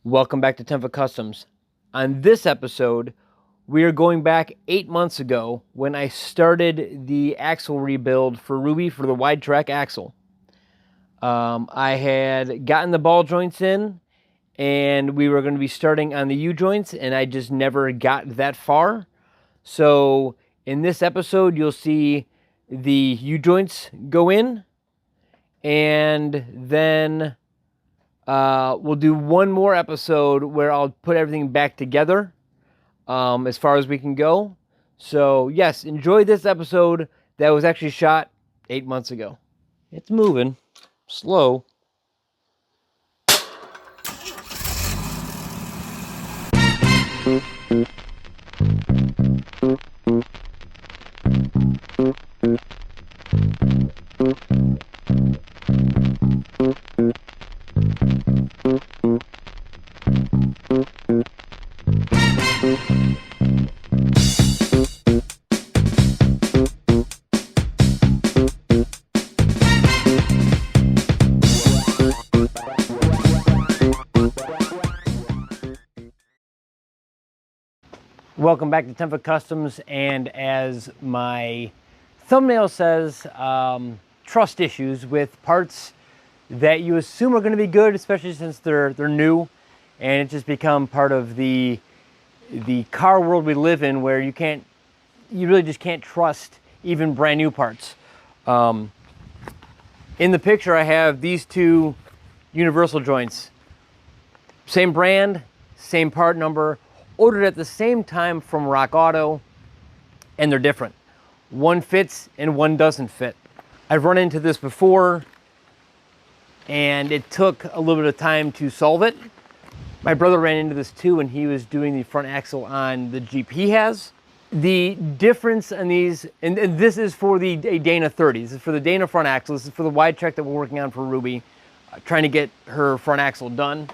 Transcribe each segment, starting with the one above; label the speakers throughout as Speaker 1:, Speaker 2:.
Speaker 1: Welcome back to 10 Foot Customs. On this episode, we are going back 8 months ago when I started the axle rebuild for Ruby for the wide track axle. I had gotten the ball joints in and we were going to be starting on the U-joints, and I just never got that far. So in this episode, you'll see the U-joints go in, and then we'll do one more episode where I'll put everything back together as far as we can go. So yes, enjoy this episode that was actually shot 8 months ago. It's moving slow. Welcome back to 10 Foot Customs, and as my thumbnail says, trust issues with parts that you assume are going to be good, especially since they're new, and it just become part of the car world we live in, where you really just can't trust even brand new parts. In the picture, I have these two universal joints, same brand, same part number, ordered at the same time from Rock Auto, and they're different. One fits and one doesn't fit. I've run into this before, and it took a little bit of time to solve it. My brother ran into this too when he was doing the front axle on the Jeep he has. The difference in these, and this is for the Dana 30. This is for the Dana front axle. This is for the wide track that we're working on for Ruby, trying to get her front axle done.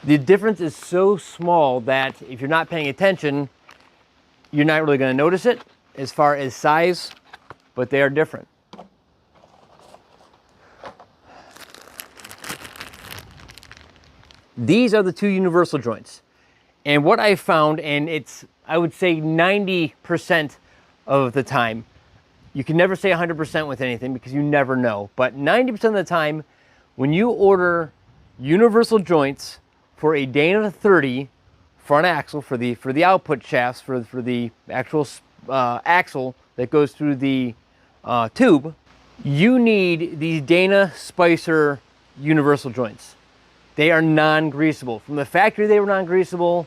Speaker 1: The difference is so small that if you're not paying attention, you're not really going to notice it as far as size, but they are different. These are the two universal joints. And what I found, and it's, I would say 90% of the time, you can never say 100% with anything because you never know, but 90% of the time, when you order universal joints for a Dana 30 front axle, for the output shafts, for the actual axle that goes through the tube, you need these Dana Spicer universal joints. They are non-greasable. From the factory, they were non-greasable,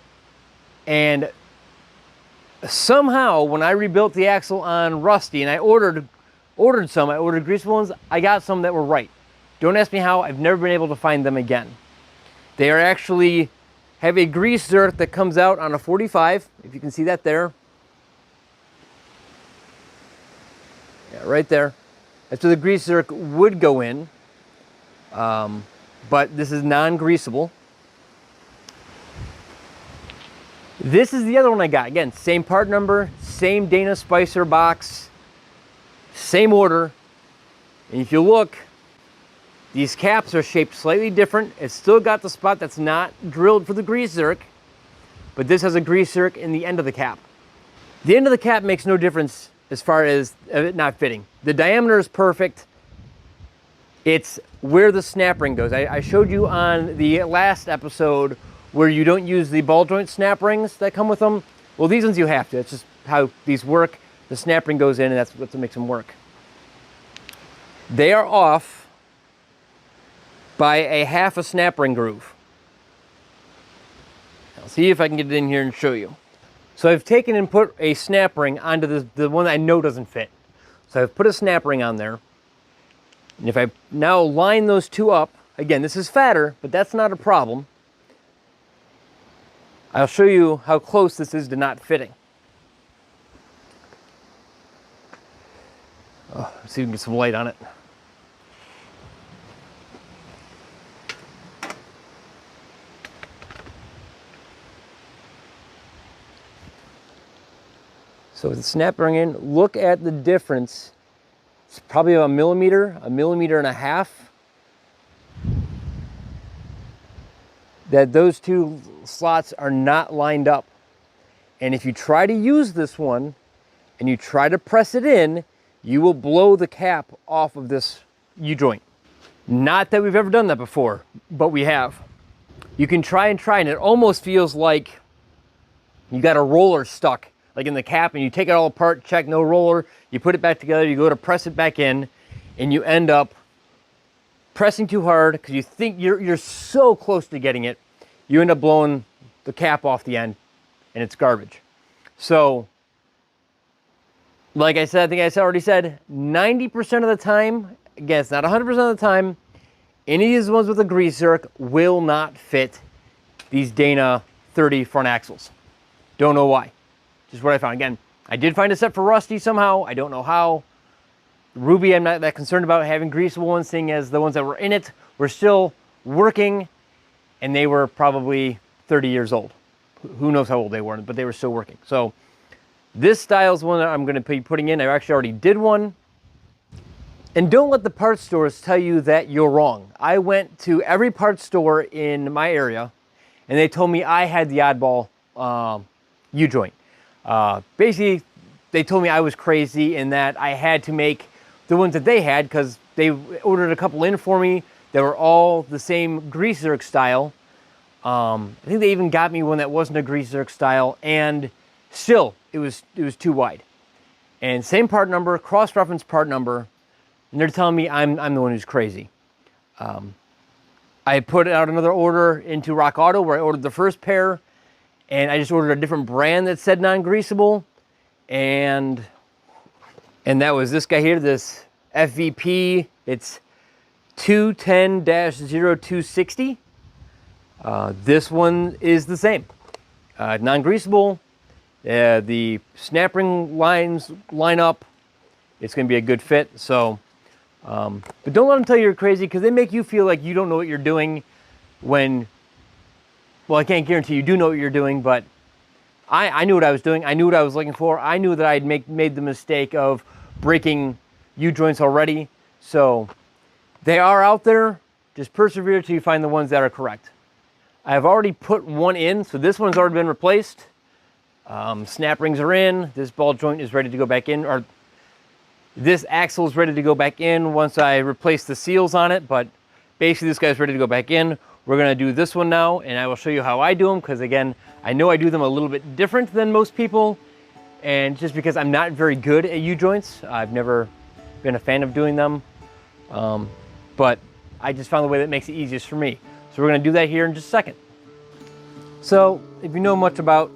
Speaker 1: and somehow when I rebuilt the axle on Rusty and I ordered greasable ones, I got some that were right. Don't ask me how. I've never been able to find them again. They are actually have a grease zerk that comes out on a 45, if you can see that there. Yeah, right there. That's where the grease zerk would go in, but this is non-greasable. This is the other one I got. Again, same part number, same Dana Spicer box, same order. And if you look, these caps are shaped slightly different. It's still got the spot that's not drilled for the grease zerk, but this has a grease zerk in the end of the cap. The end of the cap makes no difference as far as it not fitting. The diameter is perfect. It's where the snap ring goes. I showed you on the last episode where you don't use the ball joint snap rings that come with them. Well, these ones you have to. It's just how these work. The snap ring goes in, and that's what makes them work. They are off by a half a snap ring groove. I'll see if I can get it in here and show you. So I've taken and put a snap ring onto the one that I know doesn't fit. So I've put a snap ring on there. And if I now line those two up, again, this is fatter, but that's not a problem. I'll show you how close this is to not fitting. Oh, let's see if we can get some light on it. So with the snap ring in, look at the difference. It's probably a millimeter and a half. that those two slots are not lined up. And if you try to use this one and you try to press it in, you will blow the cap off of this U-joint. Not that we've ever done that before, but we have. You can try and it almost feels like you got a roller stuck like in the cap, and you take it all apart, check no roller, you put it back together, you go to press it back in, and you end up pressing too hard because you think you're so close to getting it, you end up blowing the cap off the end, and it's garbage. So, like I said, I think I already said, 90% of the time, again, it's not 100% of the time, any of these ones with a grease zerk will not fit these Dana 30 front axles. Don't know why. Just what I found. Again, I did find a set for Rusty somehow. I don't know how. Ruby, I'm not that concerned about having greasable ones, seeing as the ones that were in it were still working, and they were probably 30 years old. Who knows how old they were, but they were still working. So this style is one that I'm going to be putting in. I actually already did one. And don't let the parts stores tell you that you're wrong. I went to every parts store in my area, and they told me I had the oddball U-joint. Basically, they told me I was crazy and that I had to make the ones that they had because they ordered a couple in for me that were all the same grease zerk style. I think they even got me one that wasn't a grease zerk style, and still it was too wide. And same part number, cross-reference part number, and they're telling me I'm the one who's crazy. I put out another order into Rock Auto where I ordered the first pair, and I just ordered a different brand that said non-greasable, and that was this guy here, this FVP. It's 210-0260. This one is the same. Non-greasable. The snap ring lines line up. It's going to be a good fit. So, but don't let them tell you you're crazy, because they make you feel like you don't know what you're doing when, well, I can't guarantee you do know what you're doing, but I knew what I was doing. I knew what I was looking for. I knew that I'd made the mistake of breaking U-joints already. So they are out there. Just persevere till you find the ones that are correct. I've already put one in, so this one's already been replaced. Snap rings are in. This ball joint is ready to go back in, or this axle is ready to go back in once I replace the seals on it, but basically this guy's ready to go back in. We're gonna do this one now, and I will show you how I do them, because again, I know I do them a little bit different than most people, and just because I'm not very good at U-joints, I've never been a fan of doing them, but I just found the way that makes it easiest for me. So we're gonna do that here in just a second. So if you know much about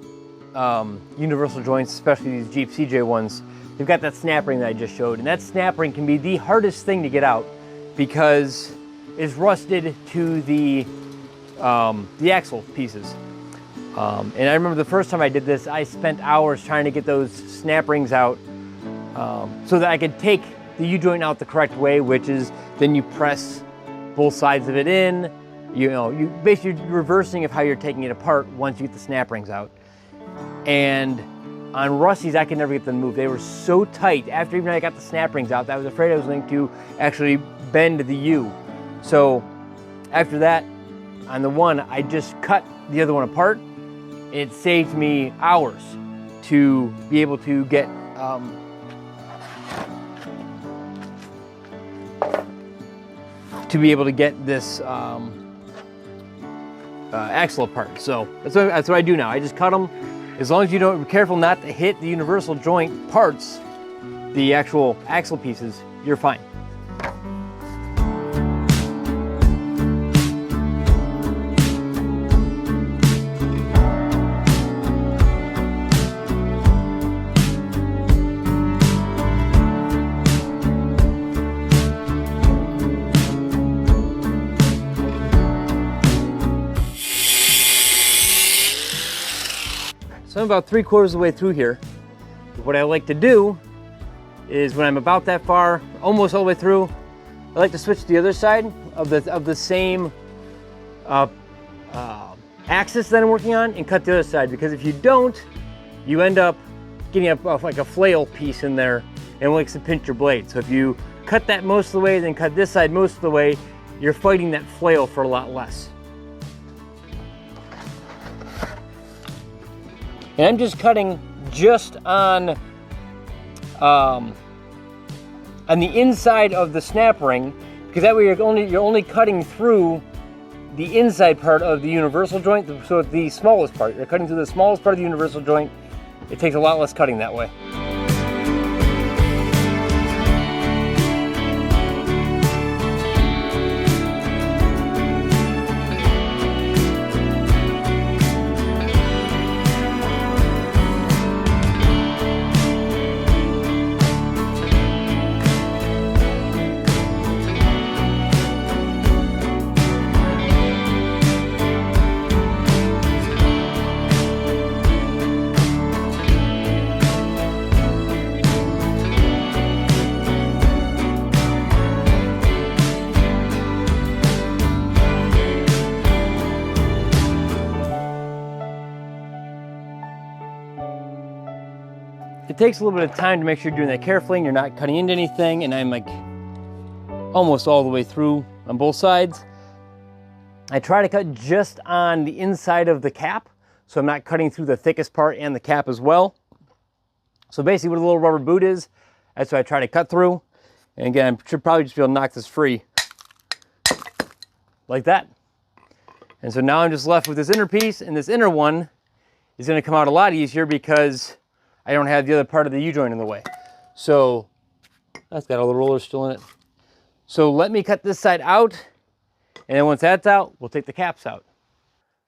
Speaker 1: universal joints, especially these Jeep CJ ones, they've got that snap ring that I just showed, and that snap ring can be the hardest thing to get out because it's rusted to the axle pieces. And I remember the first time I did this, I spent hours trying to get those snap rings out so that I could take the U-joint out the correct way, which is then you press both sides of it in. You basically reversing of how you're taking it apart once you get the snap rings out. And on Rusty's, I could never get them to move. They were so tight. After even I got the snap rings out, I was afraid I was going to actually bend the U. So after that, on the one, I just cut the other one apart. It saved me hours to be able to get this axle apart. So that's what I do now. I just cut them. As long as you don't be careful not to hit the universal joint parts, the actual axle pieces, you're fine. So I'm about 3/4 of the way through here. What I like to do is when I'm about that far, almost all the way through, I like to switch to the other side of the same axis that I'm working on and cut the other side, because if you don't, you end up getting like a flail piece in there and likes to pinch your blade. So if you cut that most of the way, then cut this side most of the way, you're fighting that flail for a lot less. And I'm just cutting just on the inside of the snap ring, because that way you're only cutting through the inside part of the universal joint, so the smallest part. You're cutting through the smallest part of the universal joint. It takes a lot less cutting that way. It takes a little bit of time to make sure you're doing that carefully and you're not cutting into anything, and I'm like almost all the way through on both sides. I try to cut just on the inside of the cap, so I'm not cutting through the thickest part and the cap as well. So basically what a little rubber boot is, that's what I try to cut through. And again, I should probably just be able to knock this free like that. And so now I'm just left with this inner piece, and this inner one is going to come out a lot easier because I don't have the other part of the U-joint in the way. So that's got all the rollers still in it. So let me cut this side out, and then once that's out, we'll take the caps out.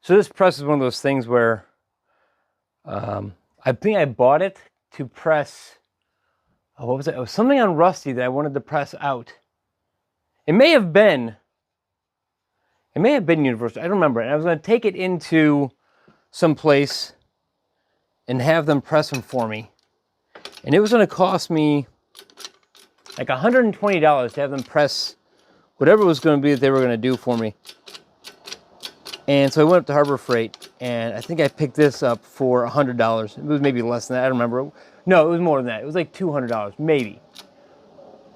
Speaker 1: So this press is one of those things where I think I bought it to press, what was it? It was something on Rusty that I wanted to press out. It may have been Universal, I don't remember. And I was going to take it into some place and have them press them for me. And it was going to cost me like $120 to have them press whatever it was going to be that they were going to do for me. And so I went up to Harbor Freight, and I think I picked this up for $100. It was maybe less than that, I don't remember. No, it was more than that. It was like $200, maybe.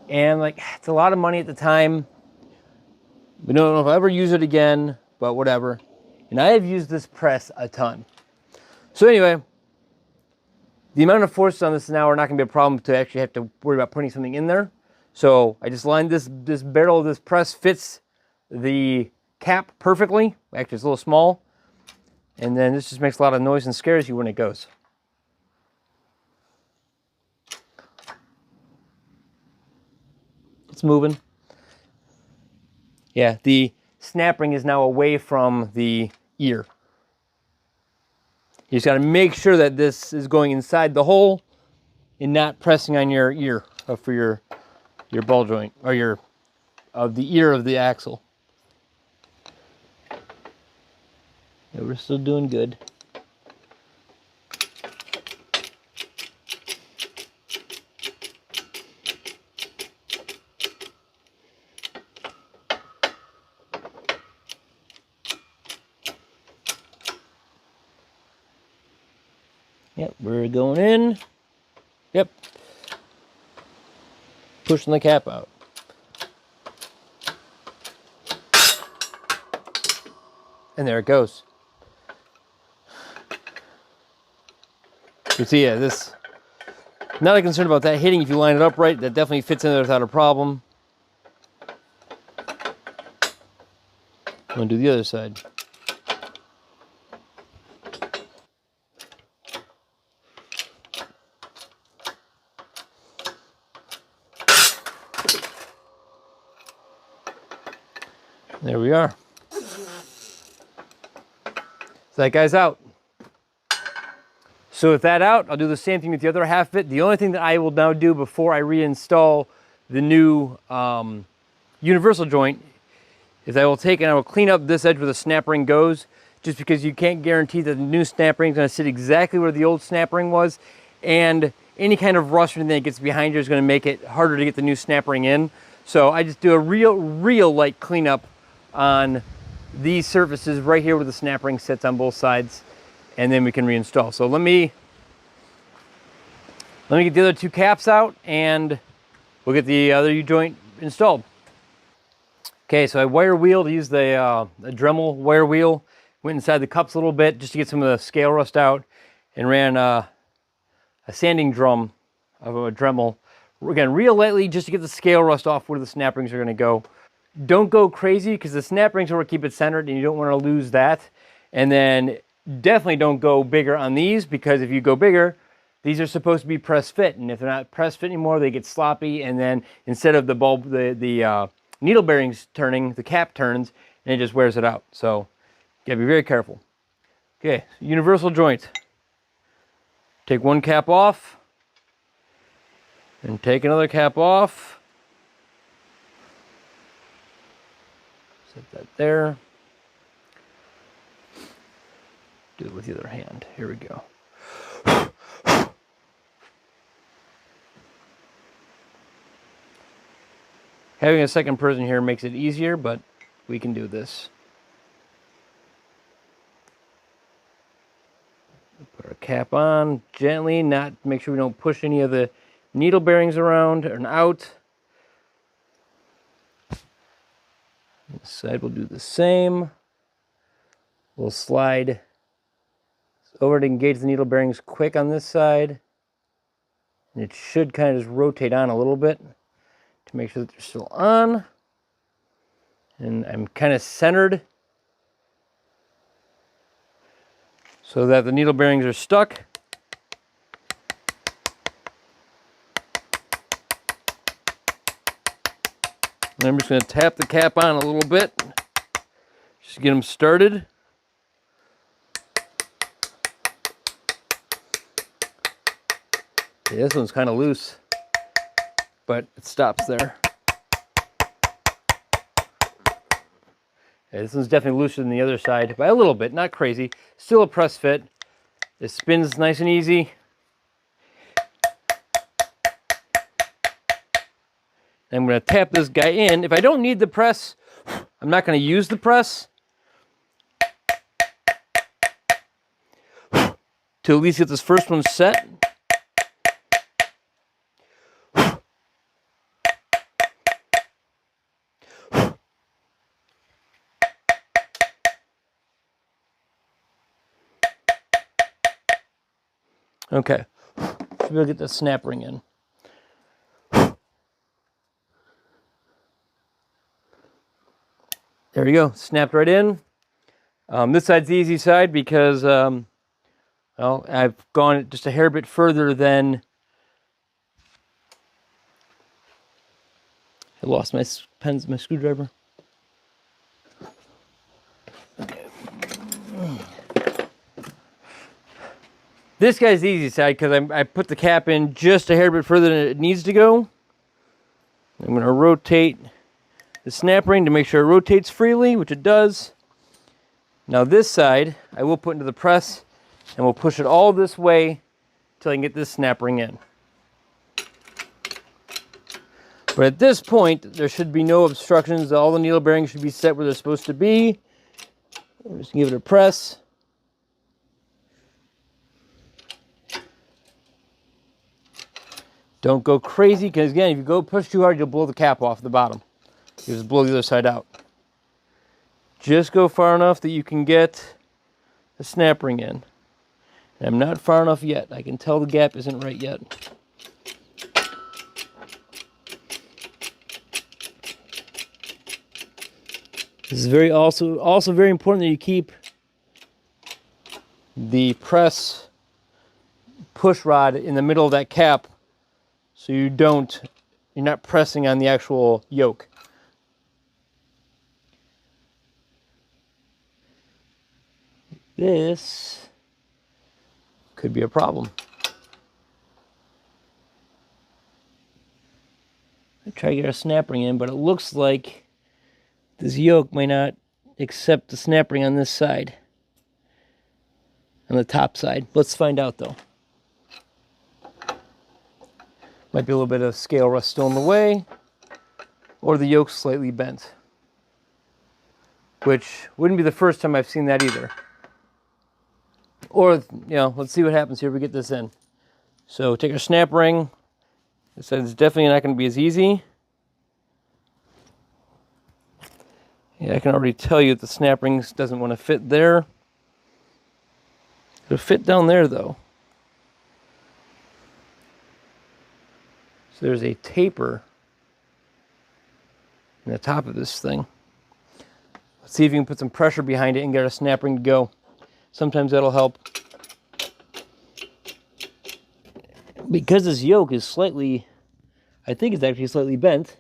Speaker 1: And like, it's a lot of money at the time. We don't know if I'll ever use it again, but whatever. And I have used this press a ton. So anyway, the amount of forces on this now are not going to be a problem to actually have to worry about putting something in there. So I just lined this barrel of this press, fits the cap perfectly. Actually, it's a little small. And then this just makes a lot of noise and scares you when it goes. It's moving. Yeah, the snap ring is now away from the ear. You just got to make sure that this is going inside the hole and not pressing on your ear for your ball joint, or the ear of the axle. Yeah, we're still doing good. Yep, we're going in. Yep. Pushing the cap out. And there it goes. You see, yeah, this, not a concern about that hitting if you line it up right. That definitely fits in there without a problem. I'm going to do the other side. There we are. So that guy's out. So with that out, I'll do the same thing with the other half of it. The only thing that I will now do before I reinstall the new universal joint is I will take and I will clean up this edge where the snap ring goes, just because you can't guarantee that the new snap ring is going to sit exactly where the old snap ring was, and any kind of rust or anything that gets behind you is going to make it harder to get the new snap ring in. So I just do a real light cleanup on these surfaces right here where the snap ring sits on both sides, and then we can reinstall. So let me get the other two caps out, and we'll get the other U-joint installed. Okay, so I wire wheeled, used the Dremel wire wheel, went inside the cups a little bit just to get some of the scale rust out, and ran a sanding drum of a Dremel. Again, real lightly just to get the scale rust off where the snap rings are going to go. Don't go crazy because the snap rings are what keep it centered and you don't want to lose that. And then definitely don't go bigger on these, because if you go bigger, these are supposed to be press fit, and if they're not press fit anymore, they get sloppy, and then instead of the bulb, the needle bearings turning, the cap turns, and it just wears it out. So you gotta be very careful. Okay, universal joint. Take one cap off, and take another cap off. Set that there. Do it with the other hand. Here we go. Having a second person here makes it easier, but we can do this. Put our cap on gently, not make sure we don't push any of the needle bearings around or out. This side we'll do the same. We'll slide over to engage the needle bearings quick on this side. And it should kind of just rotate on a little bit to make sure that they're still on. And I'm kind of centered so that the needle bearings are stuck. And I'm just going to tap the cap on a little bit just to get them started. Yeah, this one's kind of loose, but it stops there. Yeah, this one's definitely looser than the other side by a little bit, not crazy. Still a press fit. It spins nice and easy. I'm going to tap this guy in. If I don't need the press, I'm not going to use the press to at least get this first one set. Okay, so we'll get the snap ring in. There we go, snapped right in. This side's the easy side because, well, I've gone just a hair bit further than... I lost my screwdriver. Okay. This guy's the easy side because I put the cap in just a hair bit further than it needs to go. I'm going to rotate the snap ring to make sure it rotates freely, which it does. Now this side, I will put into the press, and we'll push it all this way until I can get this snap ring in. But at this point, there should be no obstructions. All the needle bearings should be set where they're supposed to be. We're just going to give it a press. Don't go crazy, because again, if you go push too hard, you'll blow the cap off the bottom. You just blow the other side out. Just go far enough that you can get the snap ring in. And I'm not far enough yet. I can tell the gap isn't right yet. This is also very important that you keep the press push rod in the middle of that cap, so you're not pressing on the actual yoke. This could be a problem. I try to get a snap ring in, but it looks like this yoke may not accept the snap ring on this side, on the top side. Let's find out though. Might be a little bit of scale rust still in the way, or the yoke's slightly bent, which wouldn't be the first time I've seen that either. Or, you know, let's see what happens here if we get this in. So take our snap ring. This side's definitely not going to be as easy. Yeah, I can already tell you that the snap ring doesn't want to fit there. It'll fit down there though. So there's a taper in the top of this thing. Let's see if you can put some pressure behind it and get a snap ring to go. Sometimes that'll help. Because this yoke is slightly, I think it's actually slightly bent.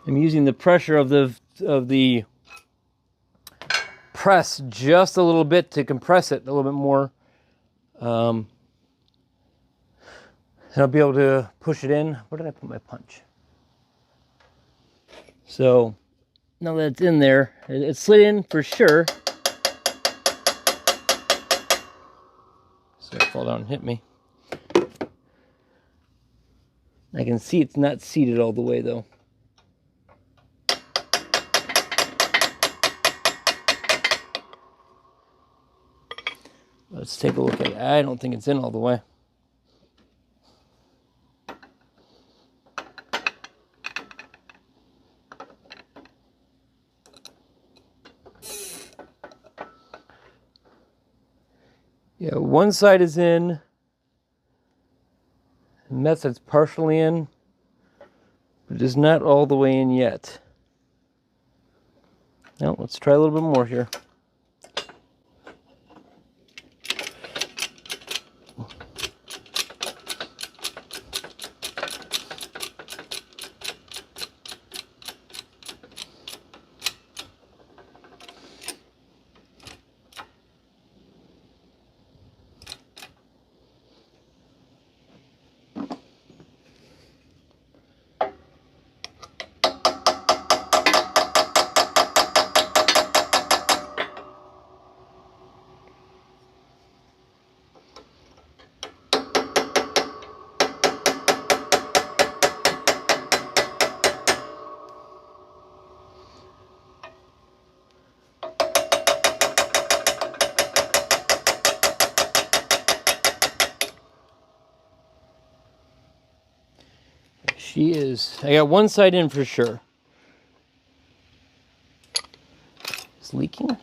Speaker 1: I'm using the pressure of the press just a little bit to compress it a little bit more. And I'll be able to push it in. Where did I put my punch? So now that it's in there, it slid in for sure. So it fall down and hit me. I can see it's not seated all the way though. Let's take a look at it. I don't think it's in all the way. Yeah, one side is in, and that side's partially in, but it is not all the way in yet. Now, let's try a little bit more here. She is, I got one side in for sure. It's leaking.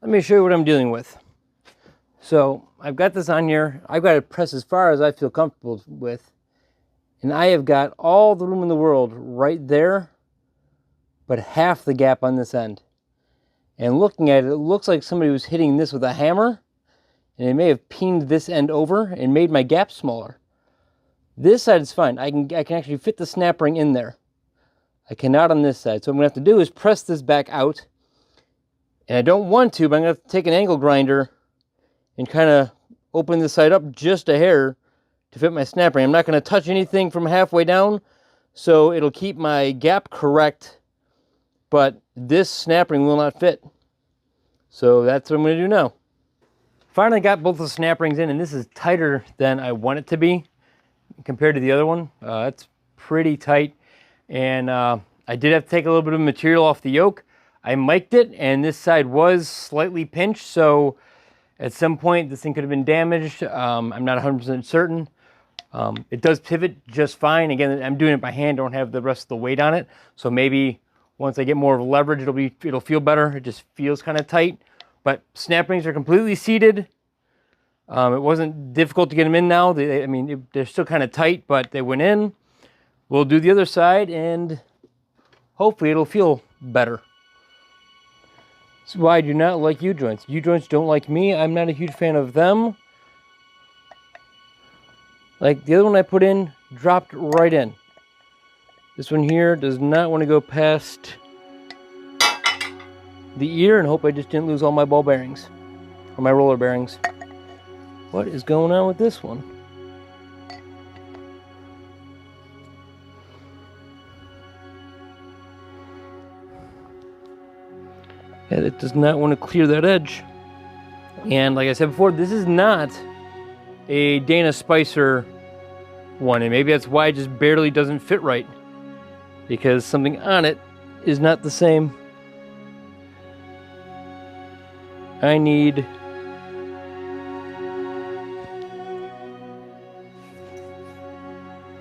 Speaker 1: Let me show you what I'm dealing with. So I've got this on here. I've got it pressed as far as I feel comfortable with. And I have got all the room in the world right there, but half the gap on this end. And looking at it, it looks like somebody was hitting this with a hammer, and it may have peened this end over and made my gap smaller. This side is fine. I can actually fit the snap ring in there. I cannot on this side. So what I'm going to have to do is press this back out. And I don't want to, but I'm going to have to take an angle grinder and kind of open this side up just a hair to fit my snap ring. I'm not going to touch anything from halfway down, so it'll keep my gap correct, but this snap ring will not fit. So that's what I'm going to do now. Finally got both the snap rings in, and this is tighter than I want it to be compared to the other one. It's pretty tight, and I did have to take a little bit of material off the yoke. I mic'd it, and this side was slightly pinched, so at some point this thing could have been damaged. I'm not 100% certain. It does pivot just fine. Again, I'm doing it by hand, don't have the rest of the weight on it. So maybe once I get more of a leverage, it'll feel better. It just feels kind of tight. But snap rings are completely seated. It wasn't difficult to get them in now. They're still kind of tight, but they went in. We'll do the other side, and hopefully it'll feel better. That's why I do not like U-joints. U-joints don't like me. I'm not a huge fan of them. Like the other one I put in, dropped right in. This one here does not want to go past the ear, and hope I just didn't lose all my ball bearings, or my roller bearings. What is going on with this one? Yeah, it does not want to clear that edge. And like I said before, this is not a Dana Spicer one, and maybe that's why it just barely doesn't fit right, because something on it is not the same. I need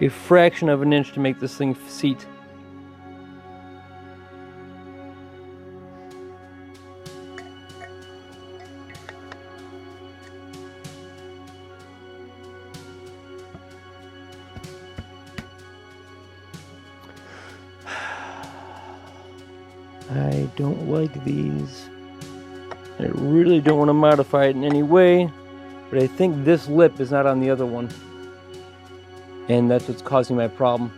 Speaker 1: a fraction of an inch to make this thing seat. I don't like these. I really don't want to modify it in any way, but I think this lip is not on the other one. And that's what's causing my problem.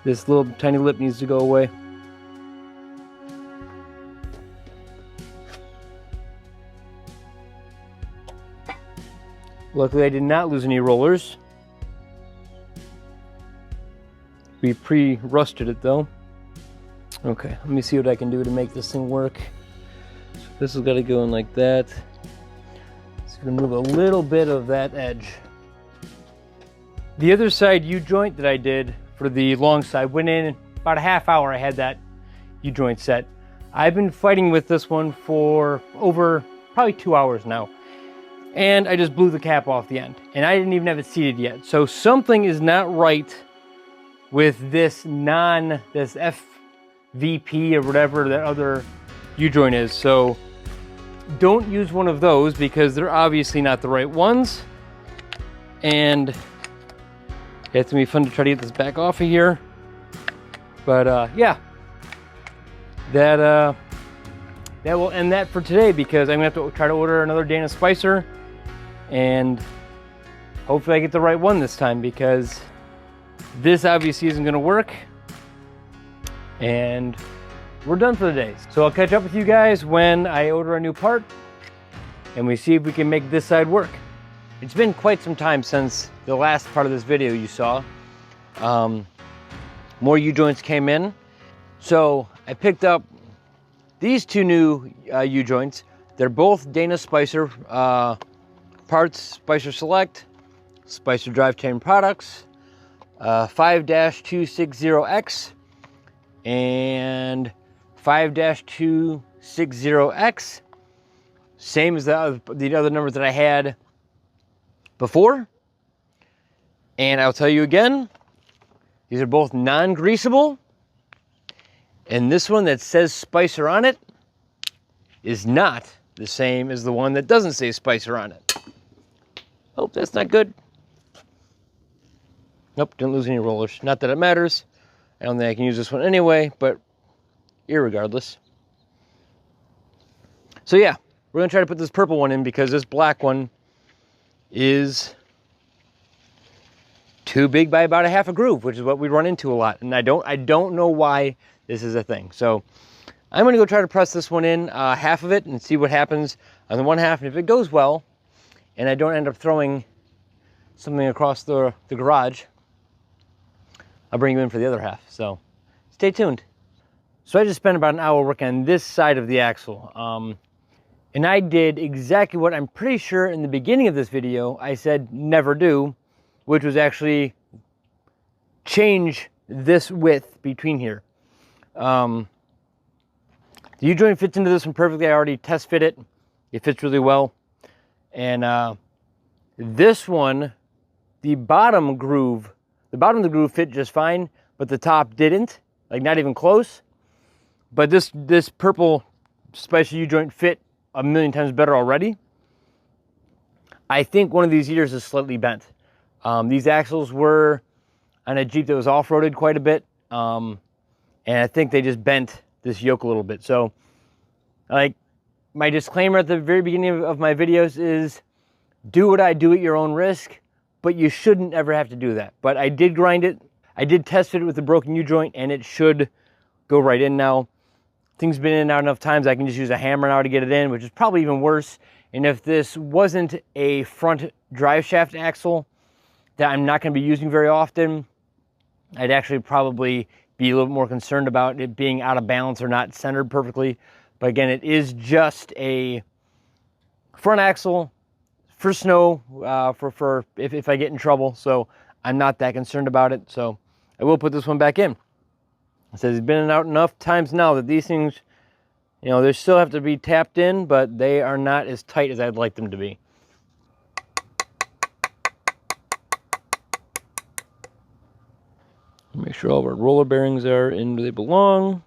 Speaker 1: This little tiny lip needs to go away. Luckily I did not lose any rollers. We pre-rusted it though. Okay, let me see what I can do to make this thing work. So this has got to go in like that. It's going to move a little bit of that edge. The other side U-joint that I did for the long side went in about a half hour. I had that U-joint set. I've been fighting with this one for over probably 2 hours now. And I just blew the cap off the end. And I didn't even have it seated yet. So something is not right with this FVP or whatever that other U-joint is. So don't use one of those because they're obviously not the right ones. And it's gonna be fun to try to get this back off of here. But yeah, that will end that for today because I'm gonna have to try to order another Dana Spicer and hopefully I get the right one this time because this obviously isn't gonna work. And we're done for the day. So I'll catch up with you guys when I order a new part and we see if we can make this side work. It's been quite some time since the last part of this video you saw. More U-joints came in. So I picked up these two new U-joints. They're both Dana Spicer parts, Spicer Select, Spicer Drivetrain Products, 5-260X and 5-260X. Same as the other numbers that I had before. And I'll tell you again, these are both non-greasable. And this one that says Spicer on it is not the same as the one that doesn't say Spicer on it. Oh, that's not good. Nope, didn't lose any rollers. Not that it matters. I don't think I can use this one anyway, but irregardless. So yeah, we're gonna try to put this purple one in because this black one is too big by about a half a groove, which is what we run into a lot. And I don't know why this is a thing. So I'm gonna go try to press this one in, half of it, and see what happens on the one half. And if it goes well, and I don't end up throwing something across the garage, I'll bring you in for the other half. So stay tuned. So I just spent about an hour working on this side of the axle. And I did exactly what I'm pretty sure in the beginning of this video I said never do, which was actually change this width between here. The U-joint fits into this one perfectly. I already test fit it. It fits really well. And this one, the bottom of the groove fit just fine, but the top didn't, like not even close. But this purple Spicer U-joint fit a million times better already. I think one of these ears is slightly bent. These axles were on a Jeep that was off-roaded quite a bit, and I think they just bent this yoke a little bit. So, like, my disclaimer at the very beginning of my videos is do what I do at your own risk, but you shouldn't ever have to do that. But I did grind it. I did test fit it with the broken U-joint, and it should go right in now. Things been in and out enough times, I can just use a hammer now to get it in, which is probably even worse. And if this wasn't a front drive shaft axle that I'm not going to be using very often, I'd actually probably be a little more concerned about it being out of balance or not centered perfectly. But again, it is just a front axle for snow, for if I get in trouble. So I'm not that concerned about it. So I will put this one back in. It says it's been out enough times now that these things, you know, they still have to be tapped in, but they are not as tight as I'd like them to be. Make sure all of our roller bearings are in where they belong.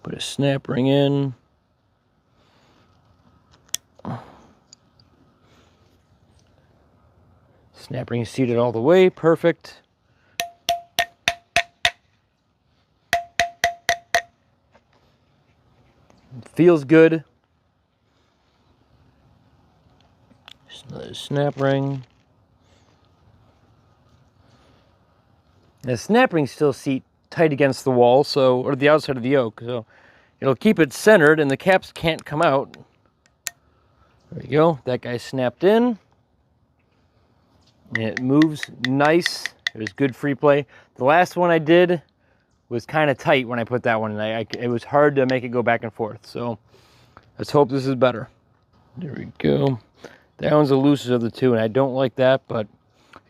Speaker 1: Put a snap ring in. Snap ring seated all the way, perfect. Feels good. Just another snap ring. The snap rings still seat tight against the wall, so, or the outside of the yoke, so it'll keep it centered and the caps can't come out. There we go, that guy snapped in. And it moves nice. There's good free play. The last one I did was kind of tight when I put that one in. It was hard to make it go back and forth, so let's hope this is better. There we go. That one's the loosest of the two, and I don't like that, but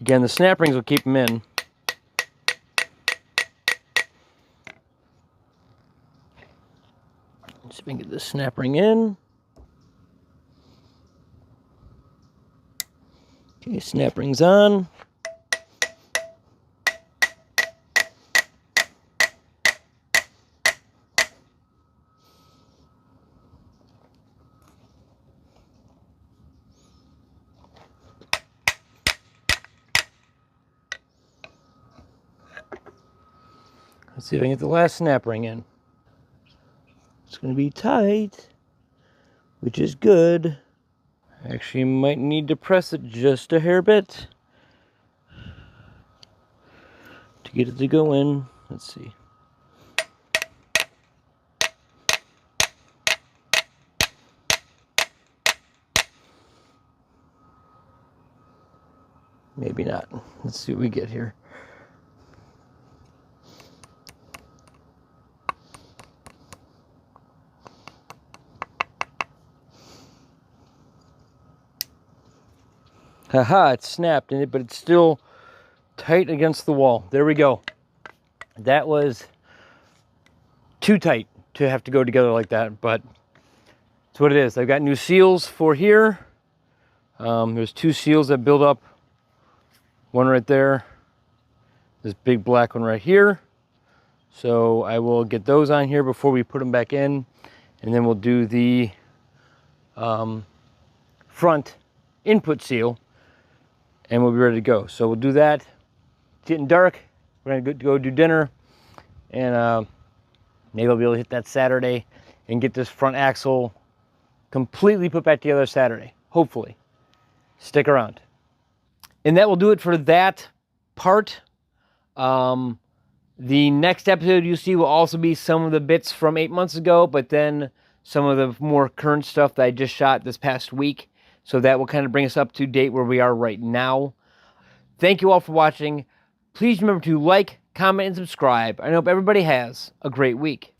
Speaker 1: again, the snap rings will keep them in. See if we can get this snap ring in. Okay, snap ring's on. Let's see if I can get the last snap ring in. It's going to be tight, which is good. Actually, might need to press it just a hair bit to get it to go in. Let's see. Maybe not. Let's see what we get here. Haha, it snapped in it, but it's still tight against the wall. There we go. That was too tight to have to go together like that, but it's what it is. I've got new seals for here. There's two seals that build up. One right there. This big black one right here. So I will get those on here before we put them back in. And then we'll do the front input seal. And we'll be ready to go. So we'll do that. It's getting dark. We're gonna go do dinner, and maybe I'll be able to hit that Saturday and get this front axle completely put back together Saturday. Hopefully. Stick around. And that will do it for that part. The next episode you'll see will also be some of the bits from 8 months ago, but then some of the more current stuff that I just shot this past week. So that will kind of bring us up to date where we are right now. Thank you all for watching. Please remember to like, comment, and subscribe. I hope everybody has a great week.